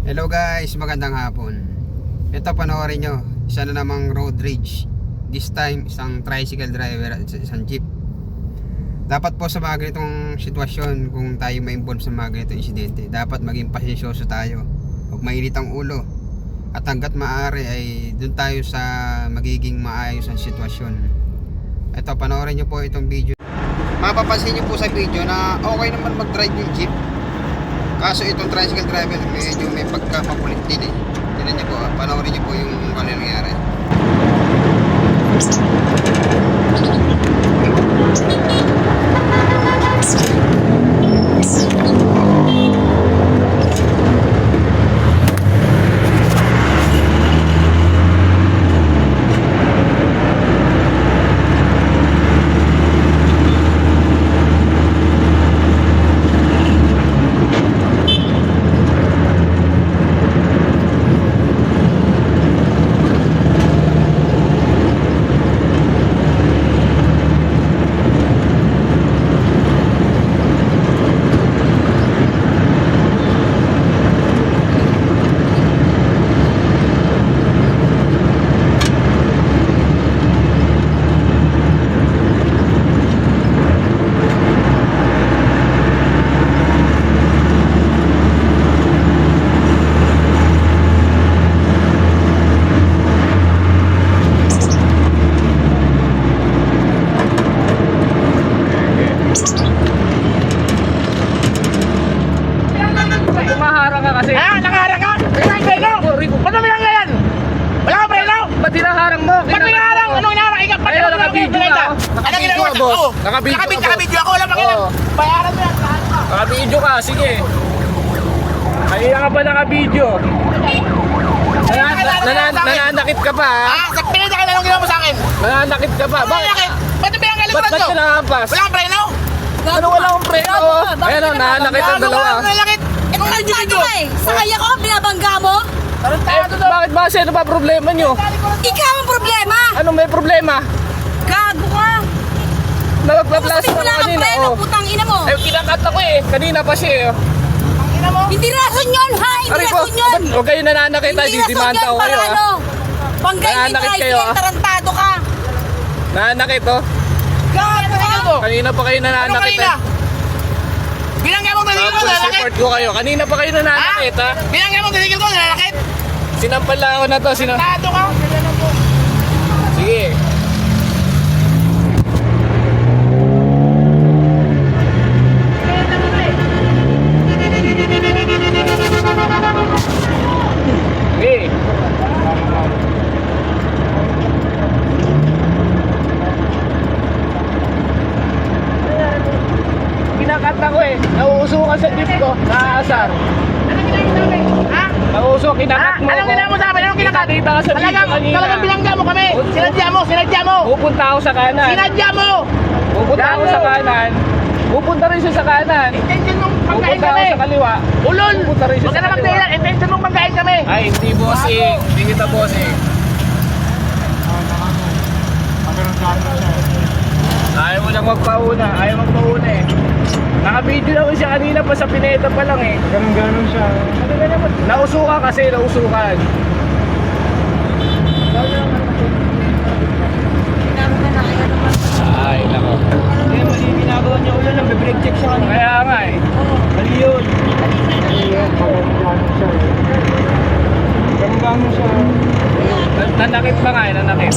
Hello guys, magandang hapon. Ito panoorin nyo, isa na namang road rage. This time, isang tricycle driver at isang jeep. Dapat po sa mga ganitong sitwasyon, kung tayo ma-involve sa mga ganitong insidente, dapat maging pasensyoso tayo. Huwag mainit ang ulo. At hanggat maaari ay dun tayo sa magiging maayos ang sitwasyon. Ito, panoorin nyo po itong video. Mapapansin nyo po sa video na okay naman mag-drive yung jeep. Kaso itong tricycle driver medyo may pagkakakulit din eh. Tignan niyo po, panoorin niyo po yung ano nangyari. Nakabidyo ako, wala makilang. Bayaran mo yan. Nakabidyo ka, sige. Kanina ka pa nakabidyo. Nananakit ka pa, ha? Sa pinita ka lang ginawa mo sa akin. Nananakit ka pa. Bakit? Ba't ang pinanggaling ko Ba't ito? ka nakahampas? Wala kang preno? Ano wala akong preno? Ayan o, nananakit ang dalawa. Ano nanakit? Ito nga Tarantado ka eh! Sakay ako, binabangga mo? Tarantado daw. Bakit ba? Ano ba problema nyo? Ikaw ang problema! Ano may problema? Gago ka! Nagpaplas Sabi mo ka lang ang kanina, preno, oh. putang ina mo! Eh, kinakat ako eh. Kanina pa siya eh. Ina mo? Hindi rason yun, ha? Hindi Aray ko, rason yun! huwag kayo nananakit ha. Hindi rason Didimanta yun ko para kayo ha. ano? Banggay yung Nananakit kayo, tricycle, ah. tarantado ka! Nananakit oh. Gago ka mo. Kanina pa kayo Ano nananakit kanina? eh. Binangga mong titigil ko, Tapos nanakit. support ko kayo. Kanina pa kayo nananakit ha. Binangga mong titigil ko, nanakit. Sinampal lang ako na to. Tarantado ka. Sige. Sige. Kinakanta ko eh. Nauuso ka sa jeep ko. Naaasar. Anong ginagawa namin? Ha? Nauuso, kinakat mo Anong ko. ginawa mo sa amin? Anong kinakat? Kita ka sa video kanina. Talagang binangga mo kami. Sinadya mo. Pupunta ako sa kanan. Sinadya mo. Pupunta ako sa kanan. Pupunta rin siya sa kanan. Intention mong pagkain Pupunta kami. ako sa kaliwa. Ulol. Pupunta rin siya Huwag ka sa na kaliwa. magdahilan. Intention mong pagkain kami. Ay, hindi bossing. Hindi kita bossing. Ayaw mo lang magpauna. Ayaw magpauna eh. Naka-video lang siya kanina pa sa pineta pa lang eh. Ganun siya. Nausukan kasi, nausukan. Ay, nako. Hindi, mali yung ginagawa niya ulo lang. Be-break check siya kanina. Kaya nga eh. Mali yun. Ganun siya. Nanakit pa nga eh, nanakit.